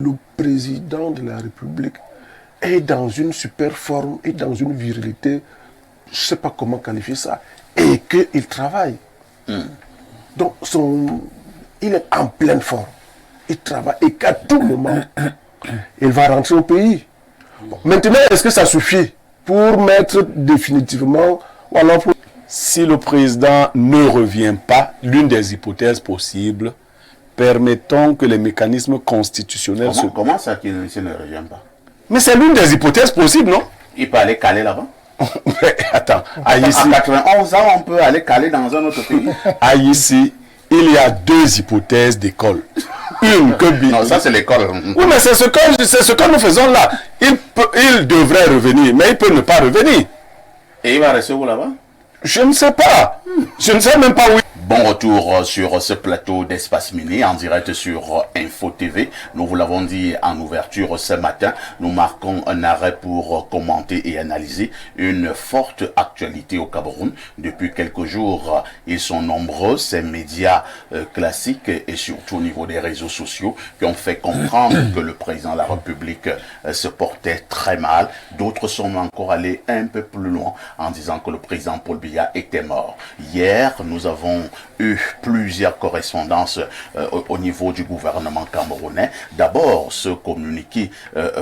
Le président de la République est dans une super forme, est dans une virilité, je ne sais pas comment qualifier ça, et qu'il travaille. Donc, il est en pleine forme. Il travaille et qu'à tout moment, il va rentrer au pays. Bon, maintenant, est-ce que ça suffit pour mettre définitivement... Voilà, pour... Si le président ne revient pas, l'une des hypothèses possibles, permettons que les mécanismes constitutionnels... Comment ça qu'il ne revient pas? Mais c'est l'une des hypothèses possibles, non? Il peut aller caler là-bas. Attends, ici, à 91 ans, on peut aller caler dans un autre pays. Ici, il y a deux hypothèses d'école. Une que... Non, ça c'est l'école. Oui, mais c'est ce que nous faisons là. Il devrait revenir, mais il peut ne pas revenir. Et il va rester où là-bas? Je ne sais pas. Je ne sais même pas où. Bon retour sur ce plateau d'Espace Mini en direct sur Info TV. Nous vous l'avons dit en ouverture ce matin, nous marquons un arrêt pour commenter et analyser une forte actualité au Cameroun. Depuis quelques jours, ils sont nombreux, ces médias classiques et surtout au niveau des réseaux sociaux qui ont fait comprendre que le président de la République se portait très mal. D'autres sont encore allés un peu plus loin en disant que le président Paul Biya était mort. Hier, nous avons eu plusieurs correspondances au niveau du gouvernement camerounais. D'abord, ce communiqué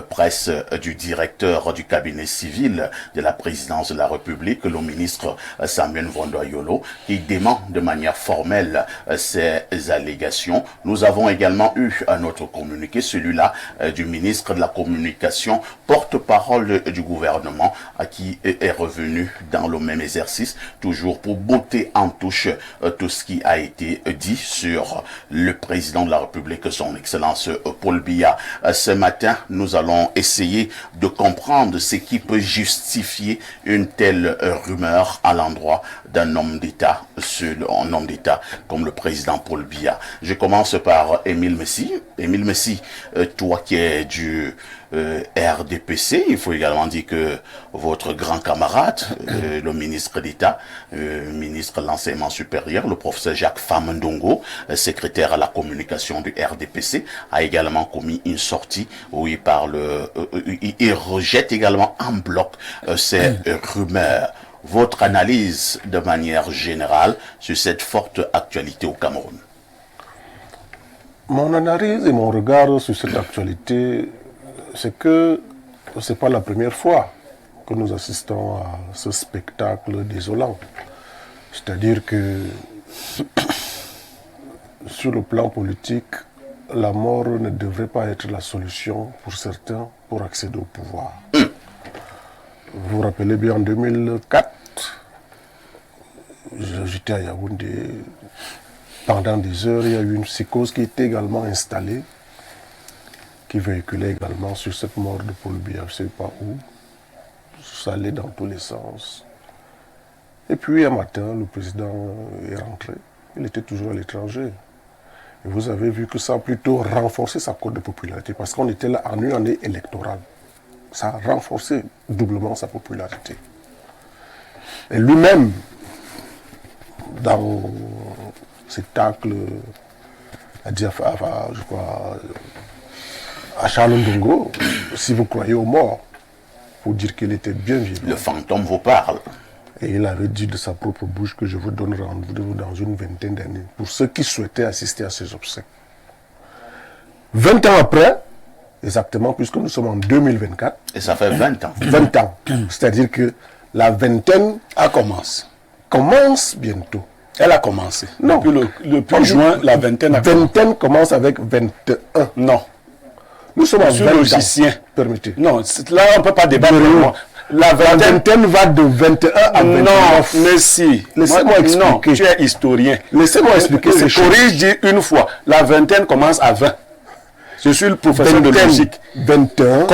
presse du directeur du cabinet civil de la présidence de la République, le ministre Samuel Vondoyolo, qui dément de manière formelle ces allégations. Nous avons également eu un autre communiqué, celui-là du ministre de la Communication, porte-parole du gouvernement, qui est revenu dans le même exercice, toujours pour botter en touche tout ce qui a été dit sur le président de la République, son Excellence Paul Biya. Ce matin, nous allons essayer de comprendre ce qui peut justifier une telle rumeur à l'endroit d'un homme d'État, un homme d'État comme le président Paul Biya. Je commence par Émile Messi. Émile Messi, toi qui es du RDPC, il faut également dire que votre grand camarade, le ministre d'État, ministre de l'enseignement supérieur, le professeur Jacques Famendongo, secrétaire à la communication du RDPC, a également commis une sortie où il parle, il rejette également en bloc ces rumeurs. Votre analyse de manière générale sur cette forte actualité au Cameroun? Mon analyse et mon regard sur cette actualité, c'est que ce n'est pas la première fois que nous assistons à ce spectacle désolant. C'est-à-dire que sur le plan politique, la mort ne devrait pas être la solution pour certains pour accéder au pouvoir. Vous vous rappelez bien, en 2004, j'étais à Yaoundé. Pendant des heures, il y a eu une psychose qui était également installée, qui véhiculait également sur cette mort de Paul Biya, je ne sais pas où. Ça allait dans tous les sens. Et puis un matin, le président est rentré. Il était toujours à l'étranger. Et vous avez vu que ça a plutôt renforcé sa cote de popularité, parce qu'on était là en une année électorale. Ça a renforcé doublement sa popularité. Et lui-même, dans cet tacle, a dit je crois, à Charles Ndongo, si vous croyez aux morts, pour dire qu'il était bien vivant. Le fantôme vous parle. Et il avait dit de sa propre bouche que je vous donne rendez-vous dans une vingtaine d'années, pour ceux qui souhaitaient assister à ces obsèques. 20 ans après, exactement, puisque nous sommes en 2024. Et ça fait 20 ans. 20 ans. C'est-à-dire que la vingtaine commence bientôt. Elle a commencé. Non. Depuis juin, la vingtaine a commencé. Vingtaine commence avec 21. Non. Nous sommes en 20 logicien. Permettez. Non, là, on ne peut pas débattre. La vingtaine va de 21 à 29. Non, mais si. Laissez-moi expliquer. Non, tu es historien. Laissez-moi expliquer ces choses. Corrige, dis une fois. La vingtaine commence à 20. Je suis le professeur de logique. 21.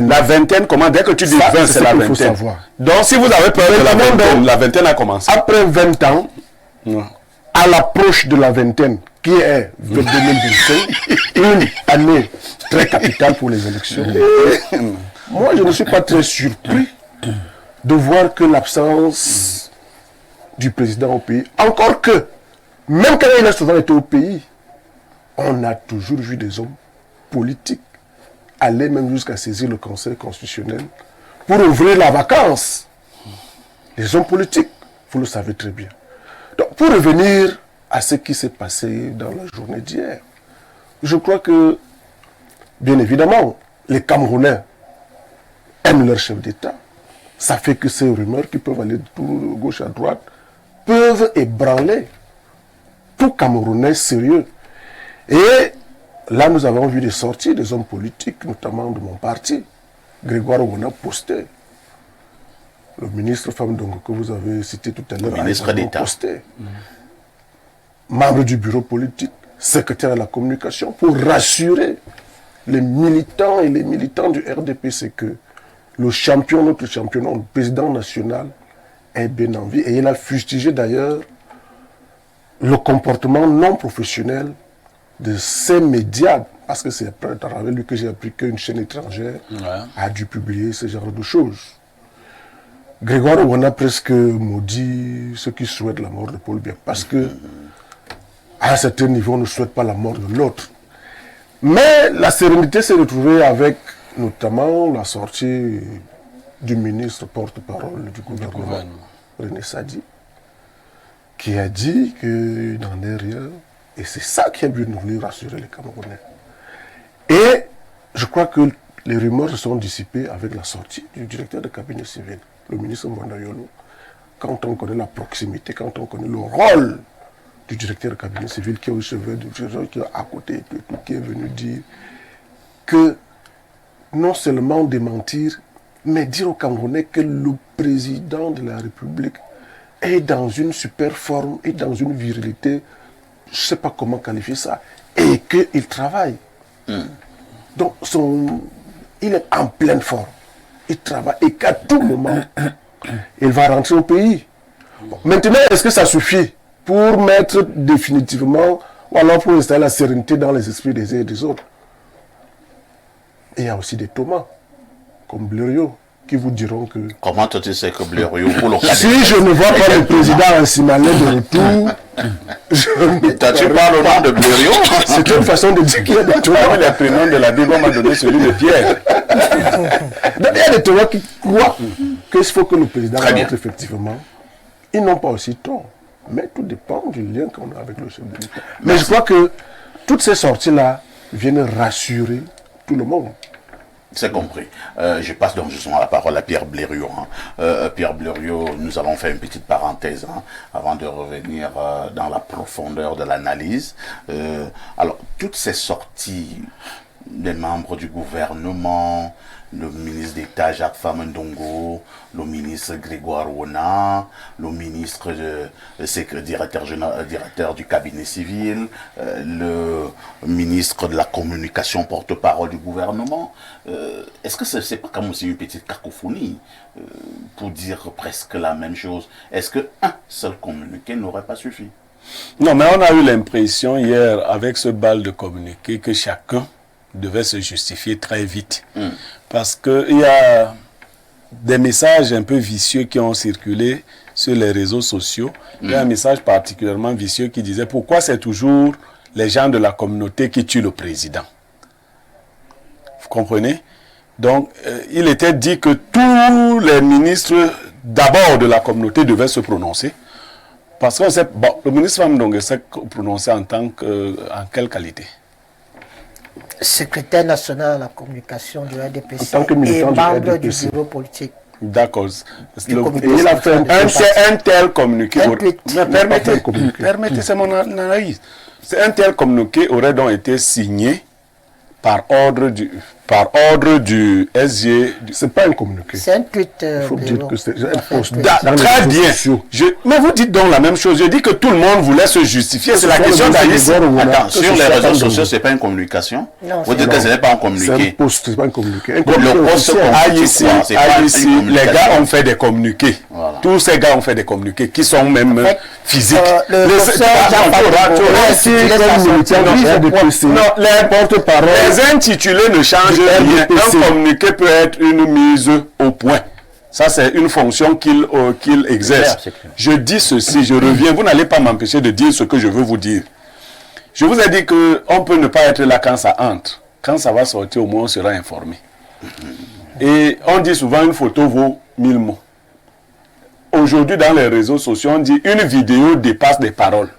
La vingtaine commence, dès que tu dis 20, c'est la vingtaine. Donc, si vous avez peur de la vingtaine a commencé. Après 20 ans, à l'approche de la vingtaine, qui est 2025, une année très capitale pour les élections. Moi, je ne suis pas très surpris de voir que l'absence du président au pays, encore que, même quand il a souvent été au pays, on a toujours vu des hommes politiques allaient même jusqu'à saisir le Conseil constitutionnel pour ouvrir la vacance. Les hommes politiques, vous le savez très bien. Donc, pour revenir à ce qui s'est passé dans la journée d'hier, je crois que, bien évidemment, les Camerounais aiment leur chef d'État. Ça fait que ces rumeurs qui peuvent aller de gauche à droite peuvent ébranler tout Camerounais sérieux. Et là, nous avons vu des sorties des hommes politiques, notamment de mon parti. Grégoire Ouana posté. Le ministre femme donc, que vous avez cité tout à l'heure, le ministre d'État. Posté. Membre du bureau politique, secrétaire à la communication, pour rassurer les militants et les militants du RDPC que le champion, notre champion, le président national, est bien en vie. Et il a fustigé d'ailleurs le comportement non professionnel de ces médias, parce que c'est après avec lui que j'ai appris qu'une chaîne étrangère a dû publier ce genre de choses. Grégoire Ouana presque maudit ceux qui souhaitent la mort de Paul Biya, parce que à un certain niveau, on ne souhaite pas la mort de l'autre. Mais la sérénité s'est retrouvée avec notamment la sortie du ministre porte-parole du gouvernement, René Sadi, qui a dit qu'il n'en est rien. Et c'est ça qui a voulu rassurer les Camerounais. Et je crois que les rumeurs se sont dissipées avec la sortie du directeur de cabinet civil, le ministre Mwanda Yolo. Quand on connaît la proximité, quand on connaît le rôle du directeur de cabinet civil qui est au chevet du trésor, qui est à côté, qui est venu dire que non seulement démentir, mais dire aux Camerounais que le président de la République est dans une super forme, est dans une virilité, je ne sais pas comment qualifier ça, et qu'il travaille. Donc, il est en pleine forme. Il travaille et qu'à tout moment, il va rentrer au pays. Bon, maintenant, est-ce que ça suffit pour mettre définitivement, ou alors pour installer la sérénité dans les esprits des uns et des autres? Et il y a aussi des Thomas, comme Blériot, qui vous diront que... Comment tu sais que Blériot, pour le cas si je ne vois pas le président Ansimalais de retour, tu parles au nom de Blériot? C'est une façon de dire qu'il y a des Thomas. Les prénoms de la Bible, on m'a donné celui de Pierre. Il y a des Thomas qui croient qu'il faut que le président rentre effectivement. Ils n'ont pas aussi tort. Mais tout dépend du lien qu'on a avec le chef de l'État. Mais je crois que toutes ces sorties-là viennent rassurer tout le monde. C'est compris. Je passe donc justement la parole à Pierre Blériot. Pierre Blériot, nous allons faire une petite parenthèse avant de revenir dans la profondeur de l'analyse. Alors, toutes ces sorties des membres du gouvernement, le ministre d'État Jacques Famendongo, le ministre Grégoire Ouana, le ministre directeur du cabinet civil, le ministre de la communication porte-parole du gouvernement. Est-ce que c'est pas comme aussi une petite cacophonie pour dire presque la même chose? Est-ce qu'un seul communiqué n'aurait pas suffi? Non, mais on a eu l'impression hier, avec ce bal de communiqué, que chacun devait se justifier très vite. Parce qu'il y a des messages un peu vicieux qui ont circulé sur les réseaux sociaux. Il y a un message particulièrement vicieux qui disait pourquoi c'est toujours les gens de la communauté qui tuent le président. Vous comprenez? Donc, il était dit que tous les ministres d'abord de la communauté devaient se prononcer. Parce qu'on sait, bon, le ministre Famdong s'est prononcé en quelle qualité? Secrétaire national à la communication du RDPC En tant que militant et membre du du RDPC. bureau politique. D'accord. Il a fait Un tel communiqué. Un tweet. Mais permettez, c'est mon analyse. Un tel communiqué aurait donc été signé par ordre du SG. C'est pas un communiqué. C'est un tweet. Il faut dire que c'est un post. Très bien. Mais vous dites donc la même chose. Je dis que tout le monde voulait se justifier. C'est la question d'Alice. Attends, sur les réseaux sociaux, c'est pas une communication? Non, Vous dites que ce n'est pas un C'est un communiqué. post, c'est pas un communiqué. Un Le communiqué post officiel. Ici, les gars ont fait des communiqués. Voilà. Tous ces gars ont fait des communiqués qui sont même physiques. Le professeur Les intitulés ne changent rien. Un communiqué peut être une mise au point. Ça, c'est une fonction qu'il exerce. Je dis ceci, je reviens. Vous n'allez pas m'empêcher de dire ce que je veux vous dire. Je vous ai dit qu'on peut ne pas être là quand ça entre. Quand ça va sortir, au moins on sera informé. Et on dit souvent une photo vaut 1000 mots. Aujourd'hui, dans les réseaux sociaux, on dit une vidéo dépasse des paroles.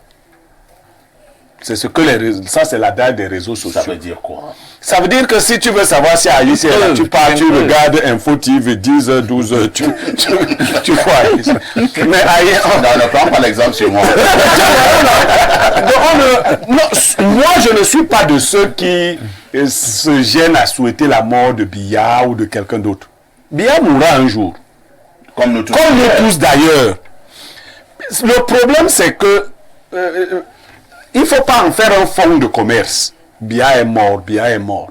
C'est ce que ça, c'est la date des réseaux sociaux. Ça veut dire quoi? Ça veut dire que si tu veux savoir si Alice est là, tu pars, tu regardes Info TV 10h, 12h, tu vois Alice. Mais ailleurs. Non, ne prends pas l'exemple sur moi. Moi, je ne suis pas de ceux qui se gênent à souhaiter la mort de Biya ou de quelqu'un d'autre. Biya mourra un jour. Comme nous tous. Comme nous tous d'ailleurs. Le problème, c'est que il ne faut pas en faire un fonds de commerce. Biya est mort, Biya est mort.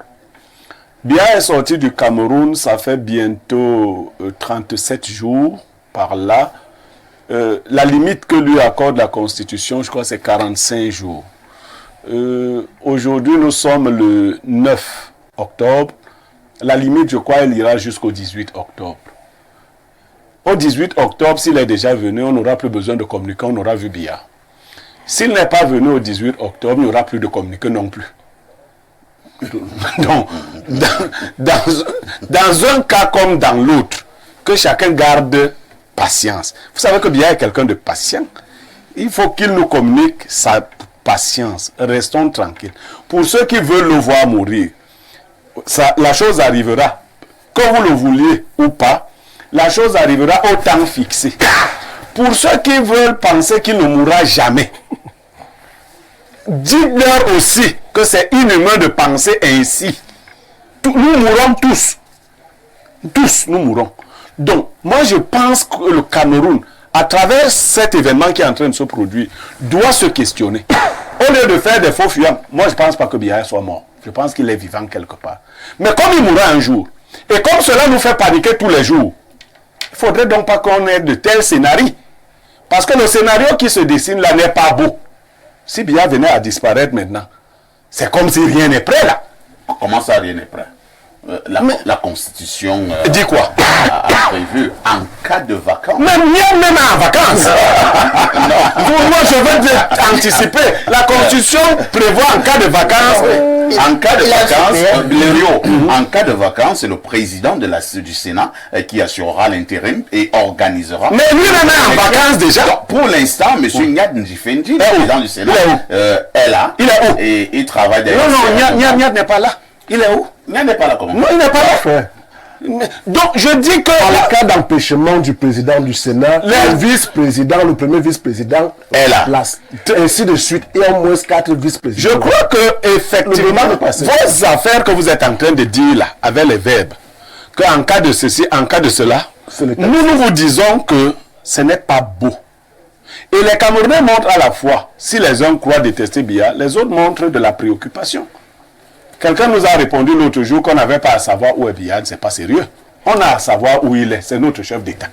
Biya est sorti du Cameroun, ça fait bientôt 37 jours par là. La limite que lui accorde la Constitution, je crois, c'est 45 jours. Aujourd'hui, nous sommes le 9 octobre. La limite, je crois, elle ira jusqu'au 18 octobre. Au 18 octobre, s'il est déjà venu, on n'aura plus besoin de communiquer, on aura vu Biya. S'il n'est pas venu au 18 octobre, il n'y aura plus de communiqué non plus. Donc, dans un cas comme dans l'autre, que chacun garde patience. Vous savez que Biya est quelqu'un de patient. Il faut qu'il nous communique sa patience. Restons tranquilles. Pour ceux qui veulent le voir mourir, la chose arrivera. Que vous le vouliez ou pas, la chose arrivera au temps fixé. Pour ceux qui veulent penser qu'il ne mourra jamais, dites-leur aussi que c'est inhumain de penser ainsi. Nous mourrons tous. Tous, nous mourrons. Donc, moi je pense que le Cameroun, à travers cet événement qui est en train de se produire, doit se questionner. Au lieu de faire des faux fuyants, moi je ne pense pas que Biya soit mort. Je pense qu'il est vivant quelque part. Mais comme il mourra un jour, et comme cela nous fait paniquer tous les jours, il ne faudrait donc pas qu'on ait de tels scénarios. Parce que le scénario qui se dessine là n'est pas beau. Si Biya venait à disparaître maintenant, c'est comme si rien n'est prêt là. Comment ça, rien n'est prêt? La Constitution dit quoi? a prévu en cas de vacances. Même en vacances. Moi, je veux anticiper. La Constitution prévoit en cas de vacances. En cas de vacances, en cas de vacances, c'est le président du Sénat qui assurera l'intérim et organisera. Mais lui-même est en vacances déjà. Donc, pour l'instant, M. Nyad Njifendi, le président du Sénat, est là. Il est où? Et il travaille d'ailleurs. Non, Nyad n'est pas là. Il est où? Nyad n'est pas là comment? Non, il n'est pas là. Donc, je dis que... En cas d'empêchement du président du Sénat, le vice-président, le premier vice-président est là. Place. Ainsi de suite, et au moins 4 vice-présidents. Je crois que, effectivement, vos affaires que vous êtes en train de dire là, avec les verbes, qu'en cas de ceci, en cas de cela, nous vous disons que ce n'est pas beau. Et les Camerounais montrent à la fois, si les uns croient détester Biya, les autres montrent de la préoccupation. Quelqu'un nous a répondu l'autre jour qu'on n'avait pas à savoir où est Biya, c'est pas sérieux. On a à savoir où il est, c'est notre chef d'État.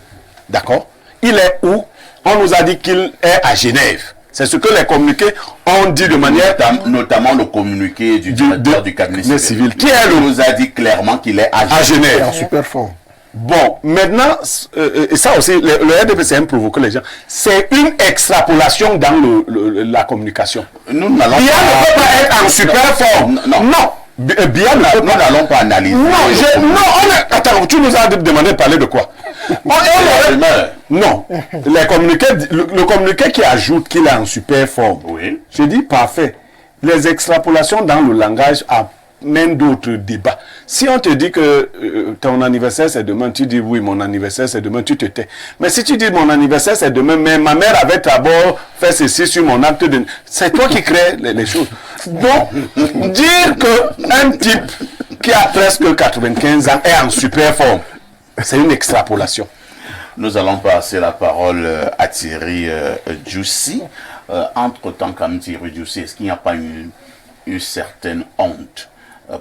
D'accord? Il est où? On nous a dit qu'il est à Genève. C'est ce que les communiqués ont dit de manière... Notamment le communiqué du directeur du cabinet civil. Qui nous a dit clairement qu'il est à Genève. En super forme. Bon, maintenant, et ça aussi, le RDPC aime provoquer les gens. C'est une extrapolation dans la communication. Nous n'allons Biya ne peut pas être en super forme. Non. Biya ne peut pas. Nous n'allons pas analyser. Attends, tu nous as demandé de parler de quoi? Non. Le communiqué qui ajoute qu'il est en super forme. Oui. Je dis parfait. Les extrapolations dans le langage amènent d'autres débats. Si on te dit que ton anniversaire c'est demain, tu dis oui, mon anniversaire c'est demain, tu te tais. Mais si tu dis mon anniversaire c'est demain, mais ma mère avait d'abord fait ceci sur mon acte de... C'est toi qui crée les choses. Donc, dire qu'un type qui a presque 95 ans est en super forme, c'est une extrapolation. Nous allons passer la parole à Thierry Djoussi. Entre-temps, comme Thierry Djoussi, est-ce qu'il n'y a pas une certaine honte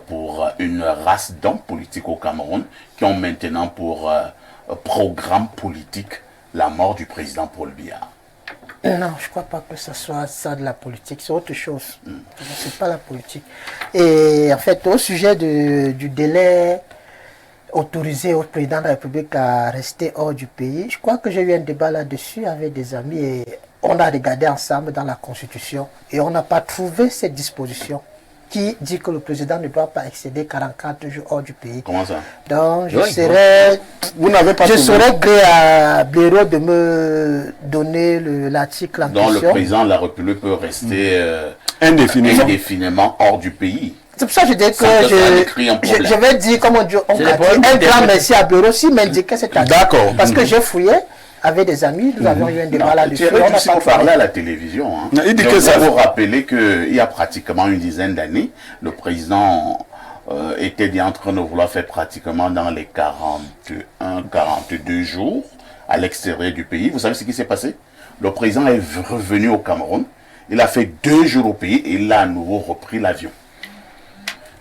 pour une race d'hommes politiques au Cameroun qui ont maintenant pour programme politique la mort du président Paul Biya? Non, je ne crois pas que ce soit ça de la politique, c'est autre chose. C'est pas la politique. Et en fait, au sujet du délai autorisé au président de la République à rester hors du pays, je crois que j'ai eu un débat là-dessus avec des amis et on a regardé ensemble dans la Constitution et on n'a pas trouvé cette disposition qui dit que le président ne doit pas excéder 44 jours hors du pays. Comment ça? Donc, Oui, Vous n'avez pas je trouvé. serais gré à Blaireau de me donner l'article en Donc le question. président de la République peut rester Indéfiniment. indéfiniment hors du pays. C'est pour ça que je dis que Ça peut faire écrire un problème. je vais dire, comme on dit, C'est le problème un des grand députés. merci à Blaireau s'il m'indiquait cet article. D'accord. Parce que j'ai fouillé avec des amis, nous avions eu un débat là-dessus. Thierry on n'a Dussi pas vous parlait parlé. à la télévision. Hein. Non, il dit Je que voudrais ça- vous rappeler qu'il y a pratiquement une dizaine d'années, le président était dit en train de vouloir faire pratiquement dans les 41, 42 jours à l'extérieur du pays. Vous savez ce qui s'est passé? Le président est revenu au Cameroun. Il a fait 2 jours au pays et il a à nouveau repris l'avion.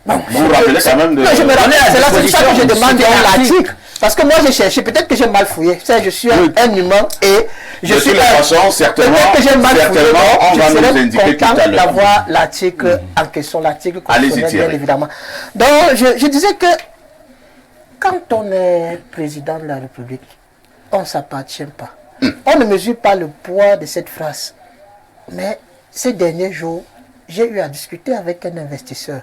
Vous vous rappelez quand même de... Non, je me rappelle, c'est là c'est ça que je disposition, demande c'était dans l'article. l'article. Parce que moi j'ai cherché, peut-être que j'ai mal fouillé. Ça, je suis un humain et je De suis toutes les façons, certainement, peut-être que j'ai mal fouillé. certainement, on Je va nous serais indiquer tout content à l'heure. d'avoir l'article en question, l'article Allez-y, constitutionnel, bien Thierry. évidemment. Donc, je disais que quand on est président de la République, on ne s'appartient pas. On ne mesure pas le poids de cette phrase. Mais ces derniers jours, j'ai eu à discuter avec un investisseur.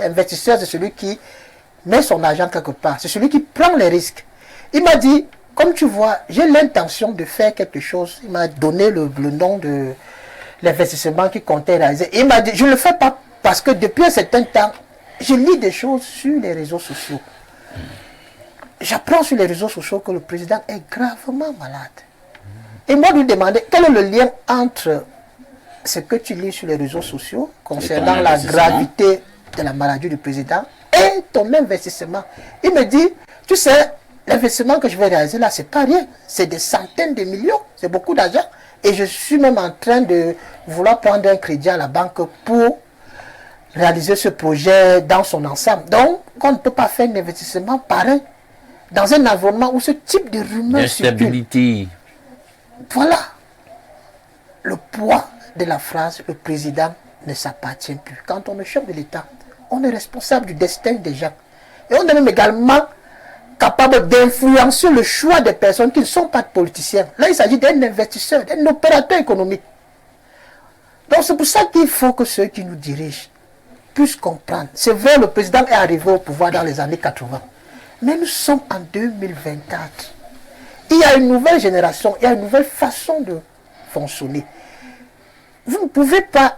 Investisseur, c'est celui qui met son argent quelque part. C'est celui qui prend les risques. Il m'a dit, comme tu vois, j'ai l'intention de faire quelque chose. Il m'a donné le nom de l'investissement qu'il comptait réaliser. Il m'a dit, je ne le fais pas parce que depuis un certain temps, je lis des choses sur les réseaux sociaux. J'apprends sur les réseaux sociaux que le président est gravement malade. Et moi, lui demander quel est le lien entre ce que tu lis sur les réseaux sociaux concernant la investissement. gravité de la maladie du président et ton investissement. Il me dit, tu sais, l'investissement que je vais réaliser là, c'est pas rien. C'est des centaines de millions, c'est beaucoup d'argent. Et je suis même en train de vouloir prendre un crédit à la banque pour réaliser ce projet dans son ensemble. Donc, on ne peut pas faire un investissement pareil dans un environnement où ce type de rumeurs circule. D'instabilité. Voilà le poids de la phrase, le président ne s'appartient plus. Quand on est chef de l'État, on est responsable du destin des gens. Et on est même également capable d'influencer le choix des personnes qui ne sont pas politiciens. Là, il s'agit d'un investisseur, d'un opérateur économique. Donc c'est pour ça qu'il faut que ceux qui nous dirigent puissent comprendre. C'est vrai, le président est arrivé au pouvoir dans les années 80. Mais nous sommes en 2024. Il y a une nouvelle génération, il y a une nouvelle façon de fonctionner. Vous ne pouvez pas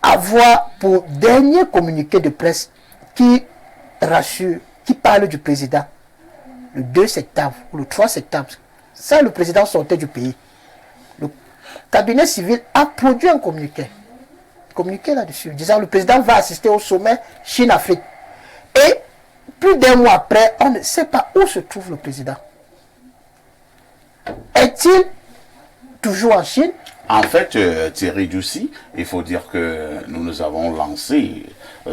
avoir pour dernier communiqué de presse qui rassure, qui parle du président le 2 septembre ou le 3 septembre. Ça, le président sortait du pays. Le cabinet civil a produit un communiqué là-dessus, disant que le président va assister au sommet Chine-Afrique. Et plus d'un mois après, on ne sait pas où se trouve le président. Est-il toujours en Chine? En fait, Thierry Dussi, il faut dire que nous avons lancé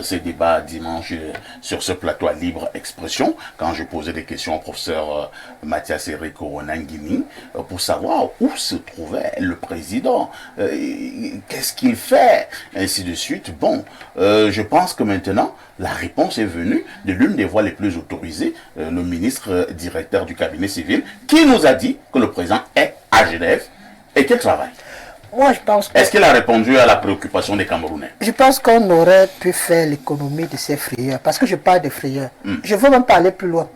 ces débats dimanche sur ce plateau à libre expression, quand je posais des questions au professeur Mathias Eric Coronanguini, pour savoir où se trouvait le président, qu'est-ce qu'il fait, ainsi de suite. Bon, je pense que maintenant, la réponse est venue de l'une des voix les plus autorisées, le ministre directeur du cabinet civil, qui nous a dit que le président est à Genève et qu'il travaille. Moi, je pense que... Est-ce qu'il a répondu à la préoccupation des Camerounais? Je pense qu'on aurait pu faire l'économie de ces frayeurs, parce que je parle de frayeurs. Je veux même pas aller plus loin.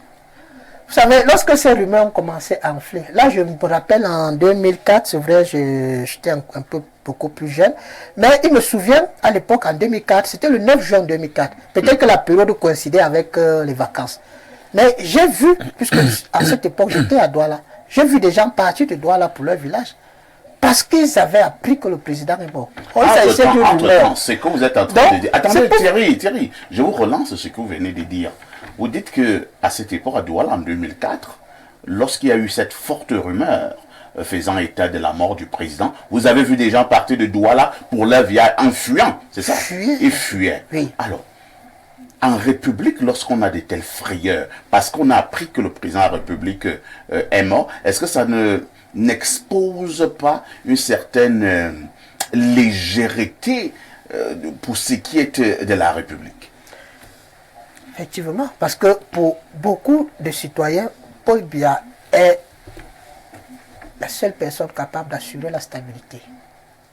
Vous savez, lorsque ces rumeurs ont commencé à enfler, là je me rappelle en 2004, c'est vrai, j'étais un peu beaucoup plus jeune, mais il me souvient, à l'époque, en 2004, c'était le 9 juin 2004, peut-être que la période coïncidait avec les vacances. Mais j'ai vu, puisque à cette époque j'étais à Douala, j'ai vu des gens partir de Douala pour leur village. Parce qu'ils avaient appris que le président est mort. Entre-temps, c'est que vous êtes en train de dire. Attendez, pour... Thierry, je vous relance ce que vous venez de dire. Vous dites que à cette époque, à Douala, en 2004, lorsqu'il y a eu cette forte rumeur faisant état de la mort du président, vous avez vu des gens partir de Douala pour leur village en fuyant, c'est ça? Ils fuyaient. Oui. Alors, en République, lorsqu'on a de telles frayeurs, parce qu'on a appris que le président de la République est mort, est-ce que ça n'expose pas une certaine légèreté pour ce qui est de la République? Effectivement, parce que pour beaucoup de citoyens, Paul Biya est la seule personne capable d'assurer la stabilité.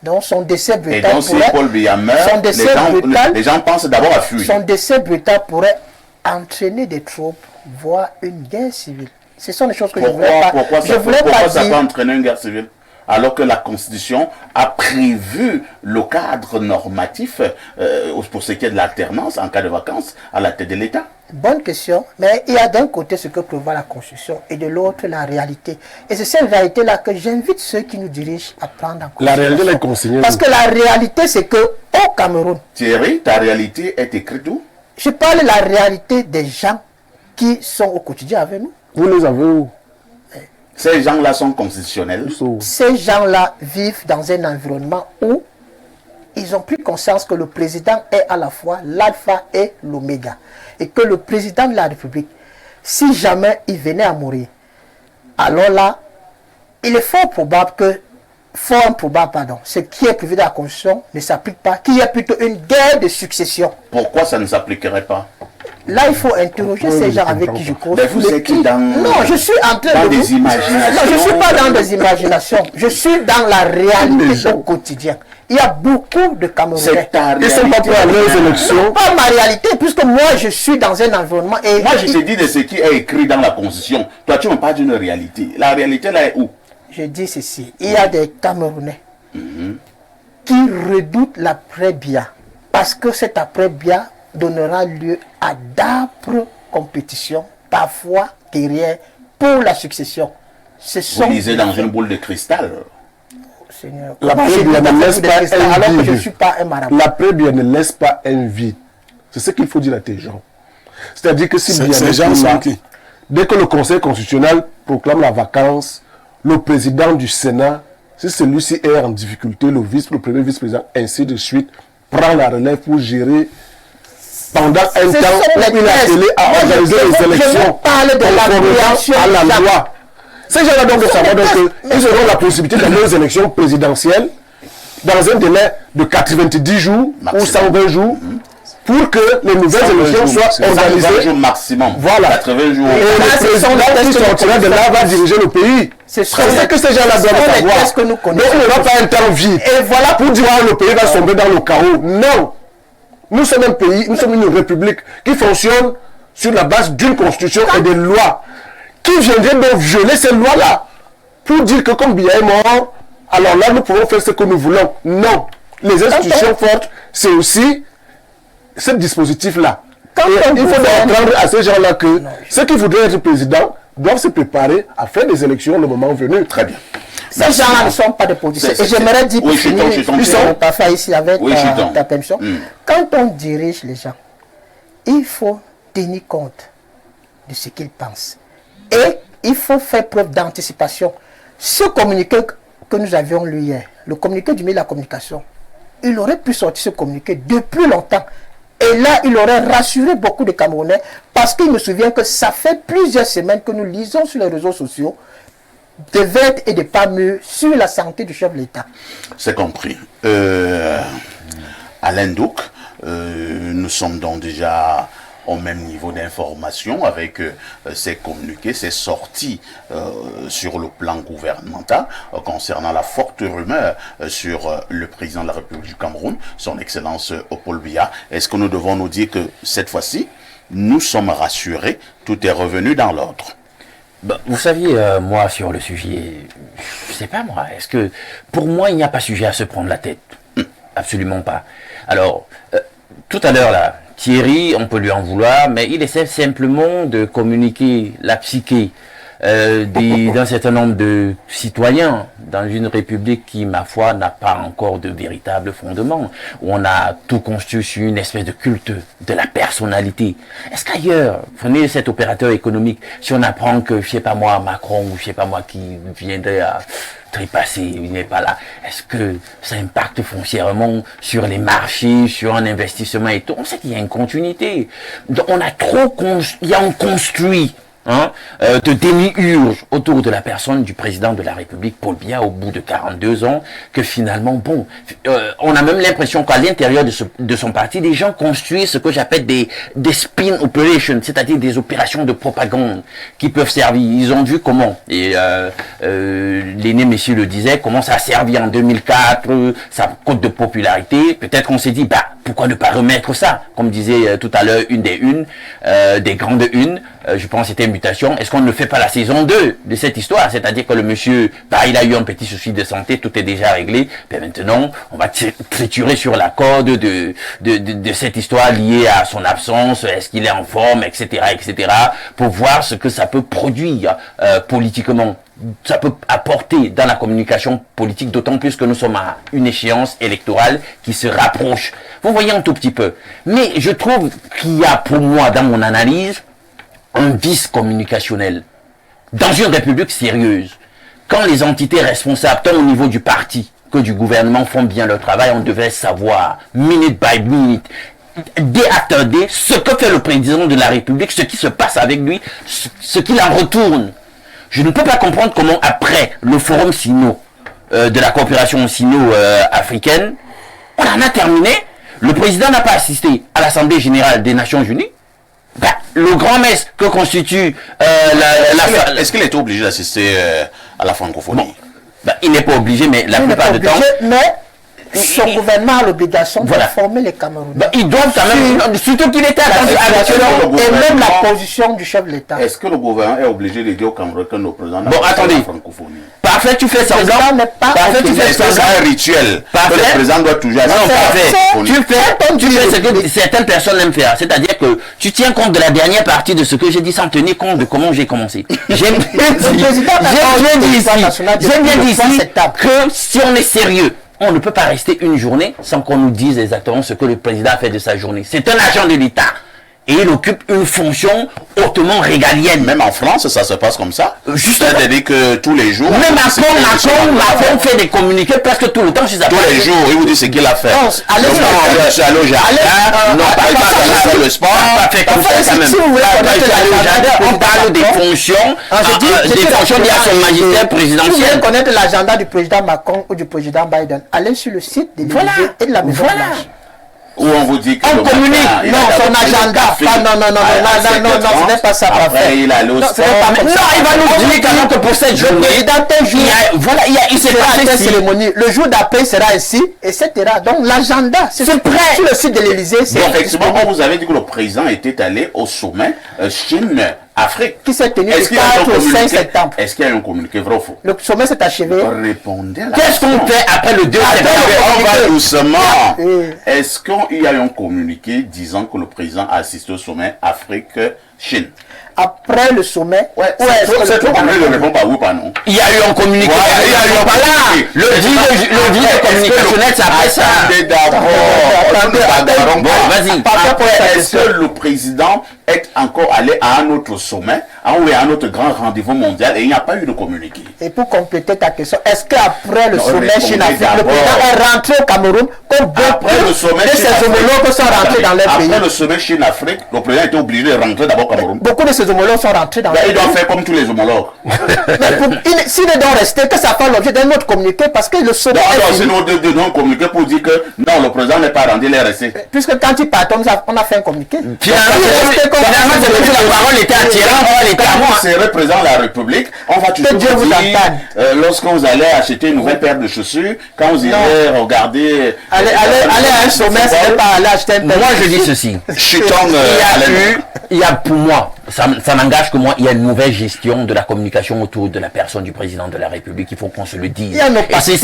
Donc son décès Et brutal donc, si pourrait... Paul Biya meurt, son décès brutal- les gens pensent d'abord à fuir. Son décès brutal pourrait entraîner des troupes, voire une guerre civile. Ce sont des choses que je voulais pas. Pourquoi je voulais pourquoi pas ça peut dire. entraîner une guerre civile alors que la Constitution a prévu le cadre normatif pour ce qui est de l'alternance en cas de vacances à la tête de l'État. Bonne question, mais il y a d'un côté ce que prévoit la Constitution et de l'autre la réalité. Et c'est cette réalité-là que j'invite ceux qui nous dirigent à prendre en La considération. réalité est consignée. Parce que la réalité, c'est que au Cameroun, Thierry, ta réalité est écrite où? je parle de la réalité des gens qui sont au quotidien avec nous. Vous les avez où? Ces gens-là sont constitutionnels. Ces gens-là vivent dans un environnement où ils ont pris conscience que le président est à la fois l'alpha et l'oméga. Et que le président de la République, si jamais il venait à mourir, alors là, il est fort probable que, ce qui est prévu dans la Constitution ne s'applique pas, qu'il y ait plutôt une guerre de succession. Pourquoi ça ne s'appliquerait pas? Là, il faut interroger ces gens avec qui je cause. Mais vous êtes dans... Non, je suis en train dans de... des imaginations. Non, je ne suis pas dans des imaginations. Je suis dans la réalité au quotidien. Il y a beaucoup de Camerounais. C'est ta Ils sont pas réalité. prêts à leurs élections. Pas ma réalité, puisque moi, je suis dans un environnement... Et Moi, je te dis de ce qui est écrit dans la Constitution. Toi, tu me parles d'une réalité. La réalité, là, est où? je dis ceci. Il y a des Camerounais qui redoutent l'après-Bia. Parce que cet après-Bia donnera lieu à d'âpres compétitions, parfois guerrières, pour la succession. Ce Vous lisez dans une boule de cristal. Seigneur, La comment j'ai Bible dit ne dans laisse cette pas boule de cristal un alors que je vide. ne suis pas un marabout. La Bible ne laisse pas un vide. C'est ce qu'il faut dire à tes gens. C'est-à-dire que si Ces Biya gens n'est plus sont là, qui? dès que le Conseil constitutionnel proclame la vacance, le président du Sénat, si celui-ci est en difficulté, le premier vice-président, ainsi de suite, prend la relève pour gérer pendant un temps où il est appelé à organiser les élections parle de la conformément à la création. loi. Ces gens-là donc de savoir qu'ils auront la possibilité d'aller aux élections présidentielles dans un délai de 90 jours ou 120 jours pour que les nouvelles élections soient 120 organisées. jours maximum. Voilà. 80 jours. Et le Ça, ce sont président les qui tests sortira de là va diriger le pays. Ce C'est sont ce les- que ces gens-là ce doivent sont les savoir. tests que nous Donc connaissons. il n'y aura pas un temps vide. Et voilà Pour dire que le pays va sombrer dans le chaos. Non. Nous sommes un pays, nous sommes une république qui fonctionne sur la base d'une constitution et des lois. Qui viendrait donc violer ces lois-là pour dire que comme Biya est mort, alors là nous pouvons faire ce que nous voulons. Non. Les institutions fortes, c'est aussi ce dispositif-là. Et il faut donc apprendre à ces gens-là que ceux qui voudraient être président doivent se préparer à faire des élections le moment venu. Très bien. Ces gens-là ne sont pas des politiciens. C'est- Et j'aimerais dire pour Oui, je finir, t'en prie. parfois ici avec Oui, je t'en- ta permission, quand on dirige les gens, il faut tenir compte de ce qu'ils pensent. Et il faut faire preuve d'anticipation. Ce communiqué que nous avions lu hier, le communiqué du ministre de la Communication, il aurait pu sortir ce communiqué depuis longtemps. Et là, il aurait rassuré beaucoup de Camerounais parce qu'il me souvient que ça fait plusieurs semaines que nous lisons sur les réseaux sociaux des vertes et des pas mûres sur la santé du chef de l'État. C'est compris. Alain Douc, nous sommes donc déjà au même niveau d'information avec ces communiqués, ces sorties sur le plan gouvernemental concernant la forte rumeur sur le président de la République du Cameroun, son Excellence Paul Biya. Est-ce que nous devons nous dire que cette fois-ci, nous sommes rassurés, tout est revenu dans l'ordre? Bah, vous saviez, moi, sur le sujet, je sais pas moi, est-ce que, pour moi, il n'y a pas sujet à se prendre la tête? Absolument pas. Alors, tout à l'heure, là, Thierry, on peut lui en vouloir, mais il essaie simplement de communiquer la psyché d'un certain nombre de citoyens dans une république qui, ma foi, n'a pas encore de véritable fondement, où on a tout construit sur une espèce de culte de la personnalité. Est-ce qu'ailleurs, prenez cet opérateur économique, si on apprend que, je sais pas moi, Macron ou je sais pas moi qui viendrait à trépasser, il n'est pas là, est-ce que ça impacte foncièrement sur les marchés, sur un investissement et tout? On sait qu'il y a une continuité. Donc, on a trop il y a un construit de démiurge autour de la personne du président de la République, Paul Biya, au bout de 42 ans, que finalement, bon, on a même l'impression qu'à l'intérieur de son parti, les gens construisent ce que j'appelle des spin operations, c'est-à-dire des opérations de propagande qui peuvent servir. Ils ont vu comment, et l'aîné Messi le disait, comment ça a servi en 2004, sa cote de popularité. Peut-être qu'on s'est dit, bah, pourquoi ne pas remettre ça? Comme disait tout à l'heure une des grandes unes, je pense que c'était Mutation. Est-ce qu'on ne fait pas la saison 2 de cette histoire? C'est-à-dire que le monsieur, bah, il a eu un petit souci de santé, tout est déjà réglé. Ben maintenant, on va triturer sur la corde de cette histoire liée à son absence, est-ce qu'il est en forme, etc., etc., pour voir ce que ça peut produire politiquement. Ça peut apporter dans la communication politique, d'autant plus que nous sommes à une échéance électorale qui se rapproche. Vous voyez un tout petit peu. Mais je trouve qu'il y a pour moi, dans mon analyse, un vice communicationnel. Dans une république sérieuse, quand les entités responsables, tant au niveau du parti que du gouvernement, font bien leur travail, on devrait savoir, minute by minute, day after day, ce que fait le président de la République, ce qui se passe avec lui, ce qu'il en retourne. Je ne peux pas comprendre comment, après le forum sino, de la coopération sino-africaine, on en a terminé. Le président n'a pas assisté à l'Assemblée générale des Nations Unies. Ben, le grand mess que constitue Est-ce qu'il était obligé d'assister à la francophonie? Bon, ben, il n'est pas obligé, mais la plupart du temps... Mais son gouvernement a l'obligation de former les Camerounais. Ben, ils doivent quand même... Surtout qu'il était attendu à la et même la position du chef de l'État. Est-ce que le gouvernement est obligé de dire au Cameroun que nos présidents bon, attendez. la francophonie? Parfait, tu fais semblant. Parfait, tu fais Est-ce que c'est un rituel que le président doit toujours assister? Non, parfait. Tu fais ce que certaines personnes aiment faire. C'est-à-dire que tu tiens compte de la dernière partie de ce que j'ai dit sans tenir compte de comment j'ai commencé. J'aime bien dire ici que si on est sérieux, on ne peut pas rester une journée sans qu'on nous dise exactement ce que le président a fait de sa journée. C'est un agent de l'État. Et il occupe une fonction hautement régalienne. Même en France, ça se passe comme ça. C'est-à-dire que tous les jours... Même Macron fait des communiqués presque tout le temps. Tous les jours, il vous dit ce qu'il a fait. Allez au jardin. Non, pas faire le sport. Pas fait comme ça quand même. On parle des fonctions. Des fonctions liées à son magistère présidentiel. Si vous voulez connaître l'agenda du président Macron ou du président Biden, allez sur le site de l'Élysée et de la Maison Blanche. Où on vous dit que on communique, non, son agenda, non, ce n'est pas ça. Après, il a le sport. Non, il va nous dire quand même que pour cette journée, il s'est passé une cérémonie. Le jour d'après sera ici, etc. Donc l'agenda, c'est prêt. Sur le site de l'Élysée. Effectivement, vous avez dit que le président était allé au sommet Chine-Afrique. Qui s'est tenu le 4 au 5 septembre. Est-ce qu'il y a un communiqué vrai ou faux? Le sommet s'est achevé. Répondez à la Qu'est-ce qu'on fait après le 2 septembre? On va doucement. Est-ce qu'il y a eu un communiqué disant que le président a assisté au sommet Afrique-Chine? Après le sommet, c'est trop compliqué de répondre par oui, par non. Il y a eu un communiqué. Il y a eu un communiqué. Le vide communicationnel, c'est après ça. Attendez, bon, vas-y. Est-ce que le président est encore allé à un autre sommet, à un autre grand rendez-vous mondial et il n'y a pas eu de communiqué? Et pour compléter ta question, est-ce qu'après le sommet Chine-Afrique, le président est rentré au Cameroun comme beaucoup de ses homologues sont rentrés dans leur pays? Après le sommet Chine-Afrique, le président était obligé de rentrer d'abord au Cameroun. Beaucoup de ses homologues sont rentrés dans leur pays. Il doit faire comme tous les homologues. S'il est donc resté, que ça fait l'objet d'un autre communiqué parce que le sommet est fini. C'est un communiqué pour dire que non, le président n'est pas rentré, il est resté. Puisque quand il part, on a fait un communiqué. Finalement, c'est que la parole était attirante. Quand vous serez président de la République, on va toujours vous dire, lorsque vous allez acheter une nouvelle paire de chaussures, quand vous irez regarder... Allez à un sommet, c'est pas aller acheter un paire. Moi, je dis ceci. Il y a pour moi, ça n'engage que moi, il y a une mauvaise gestion de la communication autour de la personne du président de la République. Il faut qu'on se le dise. Et c'est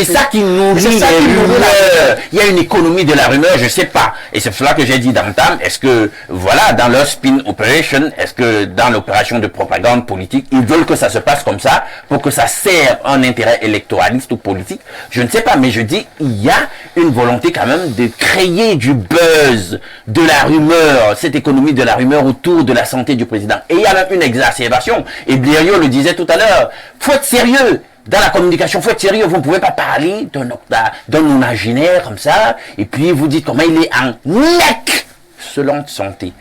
ça qui nourrit les rumeurs. Il y a une économie de la rumeur, je sais pas. Et c'est cela que j'ai dit d'entame. Est-ce que, voilà, dans leur spin operation, est-ce que dans l'opération de propagande politique, ils veulent que ça se passe comme ça pour que ça serve un intérêt électoraliste ou politique? Je ne sais pas, mais je dis, il y a une volonté quand même de créer du buzz, de la rumeur, cette économie de la rumeur autour de la santé du président. Et il y a même une exacerbation. Et Blériot le disait tout à l'heure. Faut être sérieux. Dans la communication, faut être sérieux. Vous ne pouvez pas parler d'un imaginaire comme ça. Et puis vous dites comment il est en excellente santé.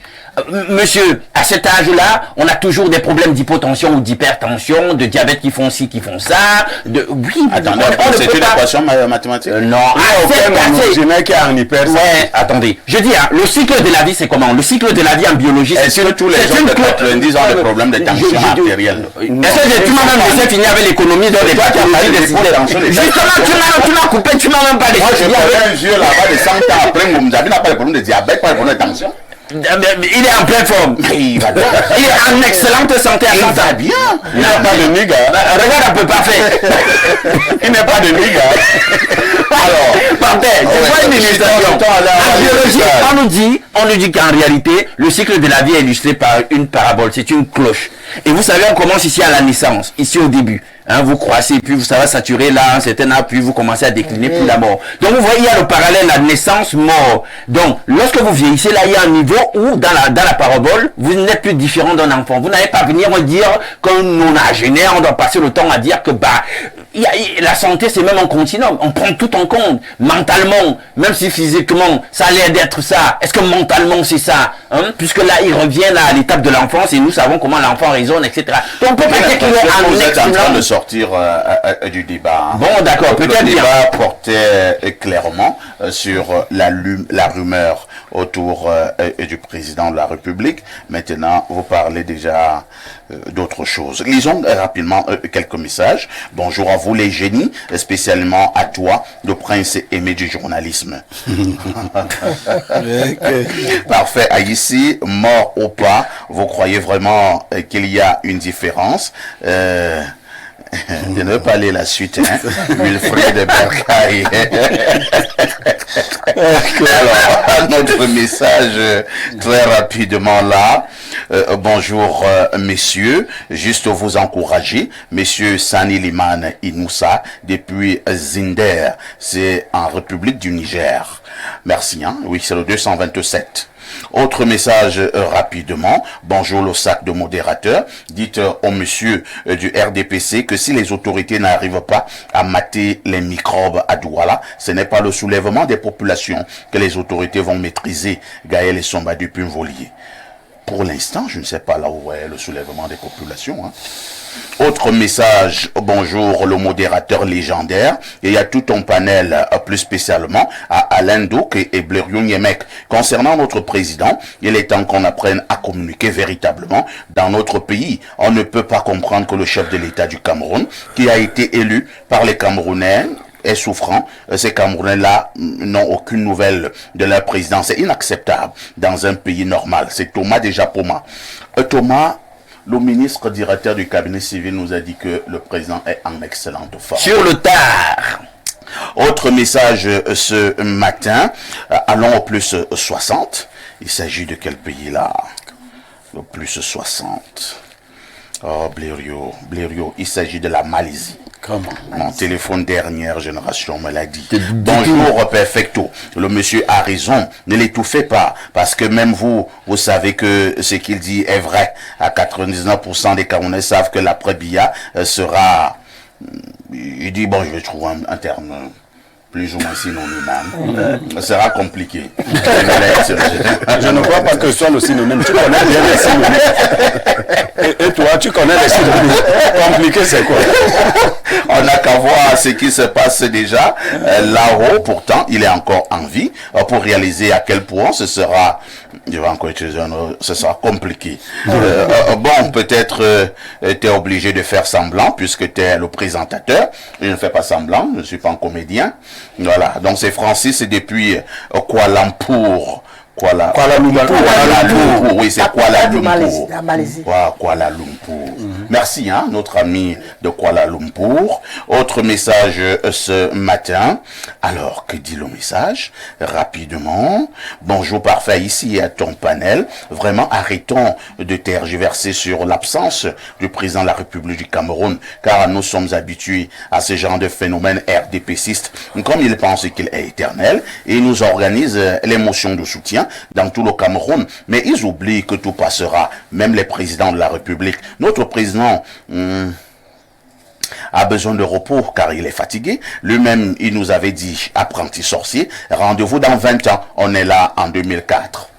Monsieur, à cet âge-là, on a toujours des problèmes d'hypotension ou d'hypertension, de diabète qui font ci, qui font ça. Oui, Attendez, on ne c'est peut une pas... équation mathématique? Non, Aucun qui a un hyper. ouais, attendez. Je dis, hein, le cycle de la vie, c'est comment? Le cycle de la vie en biologie, c'est Est-ce que tous les gens de 90 ont des problèmes de tension artérielle? Est-ce que tu m'as même laissé finir avec l'économie de toi qui as parlé des hypotensions. Justement, tu m'as coupé, tu m'as même pas laissé Moi, je finir avec... connais un vieux là-bas de 100 ans après, Moumzabi n'a pas de problème de diabète, pas de problème de tension. Il est en pleine forme. Il est en excellente santé. Il va bien. Il n'a pas de niga. Regarde un peu parfait. Il n'est pas de niga. Alors, parfait. C'est pas une illustration. En biologie, on nous dit qu'en réalité, le cycle de la vie est illustré par une parabole. C'est une cloche. Et vous savez, on commence ici à la naissance, ici au début. Hein, vous croissez, puis ça va saturer là, un certain âge, puis vous commencez à décliner, puis la mort. Donc vous voyez, il y a le parallèle, la naissance-mort. Donc, lorsque vous vieillissez, là, il y a un niveau où, dans la parabole, vous n'êtes plus différent d'un enfant. Vous n'allez pas venir dire qu'un nonagénaire, on doit passer le temps à dire que, la santé, c'est même un continuum. On prend tout en compte. Mentalement, même si physiquement, ça a l'air d'être ça. Est-ce que mentalement, c'est ça? Hein? Puisque là, il revient là, à l'étape de l'enfance et nous savons comment l'enfant raisonne, etc. Donc, on peut pas dire qu'il est un Vous êtes en train de excellent... sortir du débat. Hein. Bon, d'accord, peut-être Le bien. débat portait clairement sur la rumeur autour du président de la République. Maintenant, vous parlez déjà d'autres choses. Lisons rapidement quelques messages. Bonjour à vous les génies, spécialement à toi, le prince aimé du journalisme. Parfait. Ici, mort ou pas, vous croyez vraiment qu'il y a une différence? Je ne veux pas aller la suite, hein. Wilfried de Bercaille. Alors, notre message très rapidement là. Bonjour messieurs, juste vous encourager, messieurs Sani Liman Inoussa depuis Zinder, c'est en République du Niger. Merci, hein. Oui, c'est le 227. Autre message rapidement. Bonjour le sac de modérateur. Dites au monsieur du RDPC que si les autorités n'arrivent pas à mater les microbes à Douala, ce n'est pas le soulèvement des populations que les autorités vont maîtriser. Gaël et Somba du Pumvolier. Pour l'instant, je ne sais pas là où est le soulèvement des populations. Hein. Autre message, bonjour le modérateur légendaire. Et il y a tout un panel, plus spécialement à Alain Douk et Blériou Niemek. Concernant notre président, il est temps qu'on apprenne à communiquer véritablement dans notre pays. On ne peut pas comprendre que le chef de l'État du Cameroun, qui a été élu par les Camerounais, est souffrant. Ces Camerounais-là n'ont aucune nouvelle de leur président. C'est inacceptable dans un pays normal. C'est Thomas Dejapoma. Thomas, le ministre directeur du cabinet civil nous a dit que le président est en excellente forme. Sur le tard. Autre message ce matin. Allons au plus 60. Il s'agit de quel pays là? Le plus 60. Oh, Blériot, il s'agit de la Malaisie. Comment? Mon téléphone dernière génération me l'a dit. Bonjour, perfecto. Le monsieur a raison. Ne l'étouffez pas. Parce que même vous savez que ce qu'il dit est vrai. À 99% des Camerounais savent que l'après-Biya sera... Il dit, bon, je vais trouver un terme plus ou moins synonyme. Ça sera compliqué. Je ne crois pas que ce soit le synonyme. Tu connais bien les synonymes. Et toi, tu connais les synonymes. Compliqué, c'est quoi? On n'a qu'à voir ce qui se passe déjà là-haut. Pourtant, il est encore en vie pour réaliser à quel point ce sera... Je vais encore utiliser un autre, ce sera compliqué. Bon, peut-être tu es obligé de faire semblant puisque tu es le présentateur. Je ne fais pas semblant, je ne suis pas un comédien. Voilà, donc c'est Francis depuis Kuala Lumpur. Kuala Lumpur, oui, c'est Kuala Lumpur. La Malaisie. Kuala Lumpur. Merci, hein, notre ami de Kuala Lumpur. Autre message ce matin. Alors, que dit le message? Rapidement. Bonjour, parfait, ici à ton panel. Vraiment, arrêtons de tergiverser sur l'absence du président de la République du Cameroun, car nous sommes habitués à ce genre de phénomène RDPciste, comme il pense qu'il est éternel, et il nous organise les motions de soutien dans tout le Cameroun, mais ils oublient que tout passera, même les présidents de la République. Notre président a besoin de repos car il est fatigué. Lui-même, il nous avait dit, apprenti sorcier, rendez-vous dans 20 ans. On est là en 2004.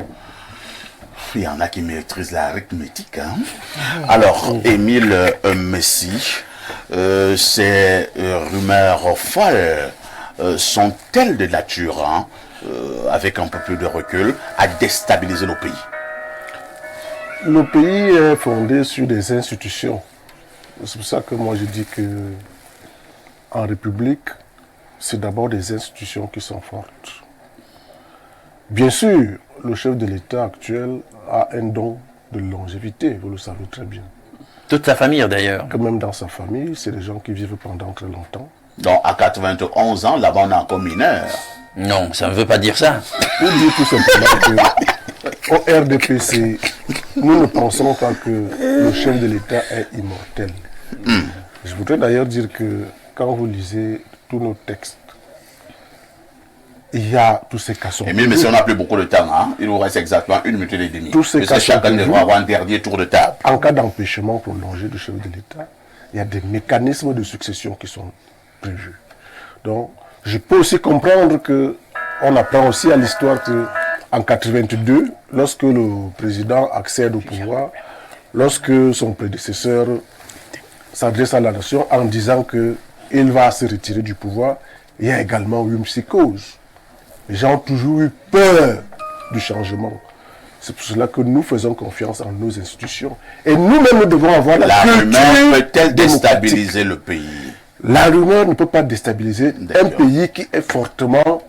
Il y en a qui maîtrisent l'arithmétique. Hein? Alors, Émile Messi, ces rumeurs folles sont-elles de nature, hein, avec un peu plus de recul, à déstabiliser nos pays? Le pays est fondé sur des institutions. C'est pour ça que moi je dis que en République, c'est d'abord des institutions qui sont fortes. Bien sûr, le chef de l'État actuel a un don de longévité, vous le savez très bien. Toute sa famille d'ailleurs. Que même dans sa famille, c'est des gens qui vivent pendant très longtemps. Donc, à 91 ans, là-bas, on est encore mineur. Non, ça ne veut pas dire ça. Pour dire tout simplement que au RDPC, nous ne pensons pas que le chef de l'État est immortel. Je voudrais d'ailleurs dire que quand vous lisez tous nos textes, il y a tous ces cas sont Émile, mais si on n'a plus beaucoup de temps, hein, il nous reste exactement 1 minute et demie. Tous ces Parce que cas chacun sont devra avoir un dernier tour de table. En cas d'empêchement prolongé du chef de l'État, il y a des mécanismes de succession qui sont prévus. Donc, je peux aussi comprendre que on apprend aussi à l'histoire qu'en 82, lorsque le président accède au pouvoir, lorsque son prédécesseur s'adresse à la nation en disant qu'il va se retirer du pouvoir, il y a également eu une psychose. Les gens ont toujours eu peur du changement. C'est pour cela que nous faisons confiance en nos institutions. Et nous-mêmes, nous devons avoir La rumeur culture peut-elle démocratique. déstabiliser le pays? La rumeur ne peut pas déstabiliser un pays qui est fortement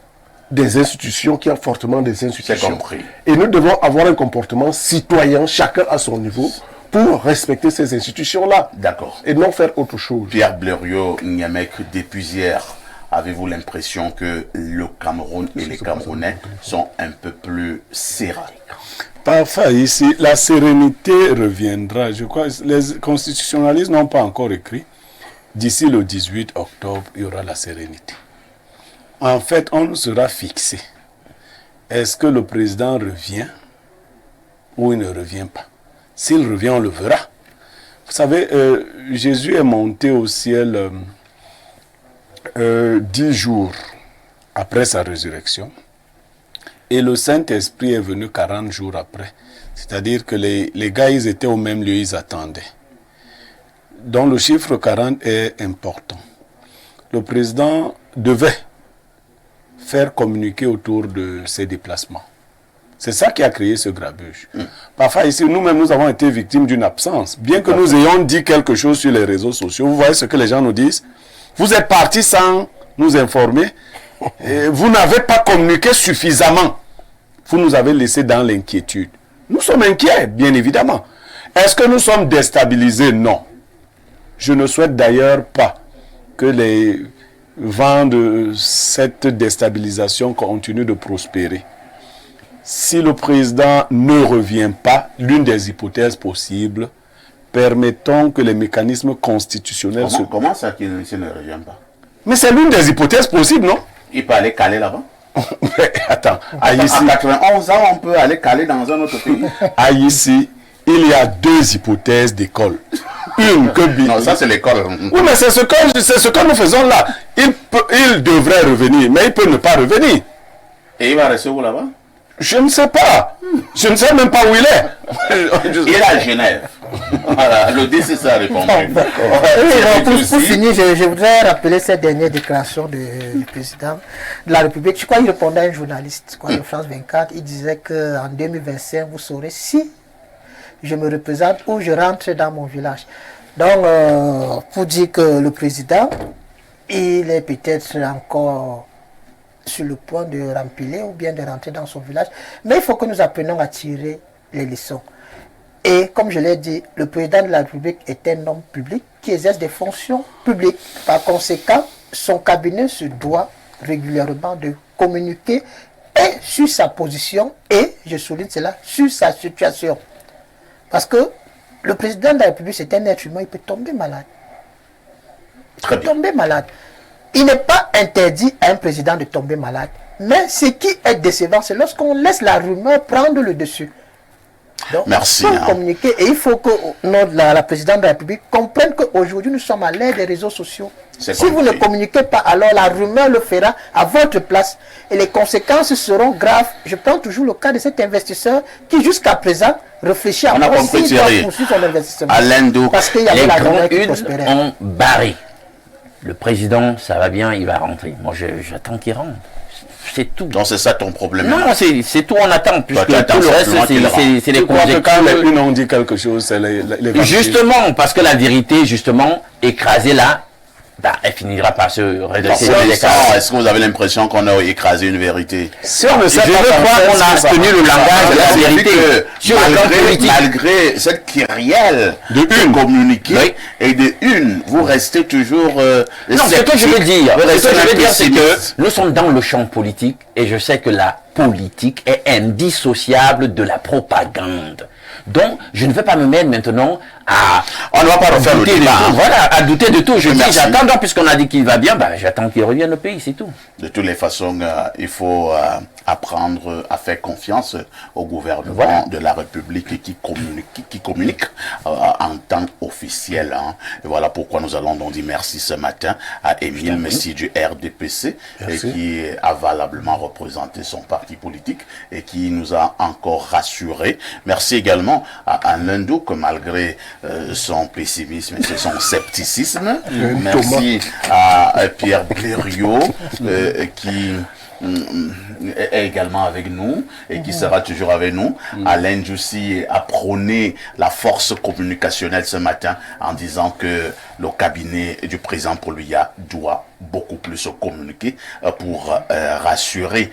des institutions, qui a fortement des institutions. C'est compris. Et nous devons avoir un comportement citoyen, chacun à son niveau, pour respecter ces institutions-là. D'accord. Et non faire autre chose. Pierre Blériot-Niamek, depuis hier, avez-vous l'impression que le Cameroun et les Camerounais sont un peu plus serrés? Parfois, ici, la sérénité reviendra. Je crois que les constitutionnalistes n'ont pas encore écrit. D'ici le 18 octobre, il y aura la sérénité. En fait, on sera fixé. Est-ce que le président revient ou il ne revient pas? S'il revient, on le verra. Vous savez, Jésus est monté au ciel 10 jours après sa résurrection. Et le Saint-Esprit est venu 40 jours après. C'est-à-dire que les gars, ils étaient au même lieu, ils attendaient. Donc le chiffre 40 est important. Le président devait faire communiquer autour de ses déplacements. C'est ça qui a créé ce grabuge. Parfois ici, nous-mêmes, nous avons été victimes d'une absence. Bien que nous ayons dit quelque chose sur les réseaux sociaux, vous voyez ce que les gens nous disent. Vous êtes partis sans nous informer. Et vous n'avez pas communiqué suffisamment. Vous nous avez laissés dans l'inquiétude. Nous sommes inquiets, bien évidemment. Est-ce que nous sommes déstabilisés? Non. Je ne souhaite d'ailleurs pas que les vents de cette déstabilisation continuent de prospérer. Si le président ne revient pas, l'une des hypothèses possibles, permettons que les mécanismes constitutionnels Comment ça qu'il ne revient pas? Mais c'est l'une des hypothèses possibles, non? Il peut aller caler là-bas. Attends, À 91 ans, on peut aller caler dans un autre pays. Ici, il y a 2 hypothèses d'école. Une que... Non, ça c'est l'école. Oui, mais c'est ce que nous faisons là. Il devrait revenir, mais il peut ne pas revenir. Et il va rester où là-bas? Je ne sais pas. Je ne sais même pas où il est. Il est à Genève. Voilà, le DC ça a répondu. Pour finir, je voudrais rappeler cette dernière déclaration du président de la République. Je crois qu'il répondait à un journaliste de France 24. Il disait qu'en 2025, vous saurez si je me représente ou je rentre dans mon village. Donc, pour dire que le président, il est peut-être encore sur le point de rempiler ou bien de rentrer dans son village. Mais il faut que nous apprenions à tirer les leçons. Et comme je l'ai dit, le président de la République est un homme public qui exerce des fonctions publiques. Par conséquent, son cabinet se doit régulièrement de communiquer et sur sa position et, je souligne cela, sur sa situation. Parce que le président de la République, c'est un être humain, il peut tomber malade. Très bien. Tomber malade. Il n'est pas interdit à un président de tomber malade. Mais ce qui est décevant, c'est lorsqu'on laisse la rumeur prendre le dessus. Donc, merci. Il faut communiquer et il faut que la présidente de la République comprenne qu'aujourd'hui, nous sommes à l'ère des réseaux sociaux. C'est Si vous ne compris. communiquez pas, alors la rumeur le fera à votre place. Et les conséquences seront graves. Je prends toujours le cas de cet investisseur qui, jusqu'à présent, réfléchit à On a voir compris, s'il doit Thierry. poursuivre son investissement. Alain Douk. Parce qu'il y avait Les la grands rumeur qui unes prospérait. ont barré. Le président, ça va bien, il va rentrer. Moi, j'attends qu'il rentre. C'est tout. Donc c'est ça ton problème. Non, c'est tout on attend, puisque tu attends tout le reste, simplement qu'il rentre. c'est les Je crois que quand conjectures. les unes ont dit quelque chose, c'est les vampirs. Justement, parce que la vérité, justement, écrasée là, bah, elle finira par se redresser. Pour dans les l'instant, cases. est-ce que vous avez l'impression qu'on a écrasé une vérité? Si on ne sait Je pas veux faire croire ça, qu'on a ça tenu va. le langage de la On a vu vérité que sur le plan politique. malgré cette kyrielle de communiquer Oui. et de une, vous restez toujours Non, ce que je veux dire, vous restez un peu c'est que pessimiste. nous sommes dans le champ politique et je sais que la politique est indissociable de la propagande. Donc, je ne vais pas me mettre maintenant à On ne va pas refaire le douter de débat. tout. Voilà, à douter de tout. Je dis, Merci. j'attends donc, puisqu'on a dit qu'il va bien, bah, j'attends qu'il revienne au pays, c'est tout. De toutes les façons, il faut apprendre à faire confiance au gouvernement Voilà. de la République qui communique en temps officiel. Hein. Et voilà pourquoi nous allons donc dire merci ce matin à Émile Messi du RDPC Merci. et qui a valablement représenté son parti politique et qui nous a encore rassurés. Merci également à Alain Douk, que malgré son pessimisme et son scepticisme. Merci à Pierre Blériot qui est également avec nous et qui sera toujours avec nous. Alain Djoussi a prôné la force communicationnelle ce matin en disant que le cabinet du président Paul Biya doit beaucoup plus communiquer pour rassurer.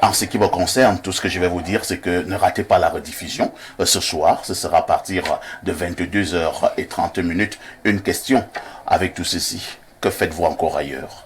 En ce qui me concerne, tout ce que je vais vous dire, c'est que ne ratez pas la rediffusion ce soir. Ce sera à partir de 22h30. Une question avec tout ceci. Que faites-vous encore ailleurs?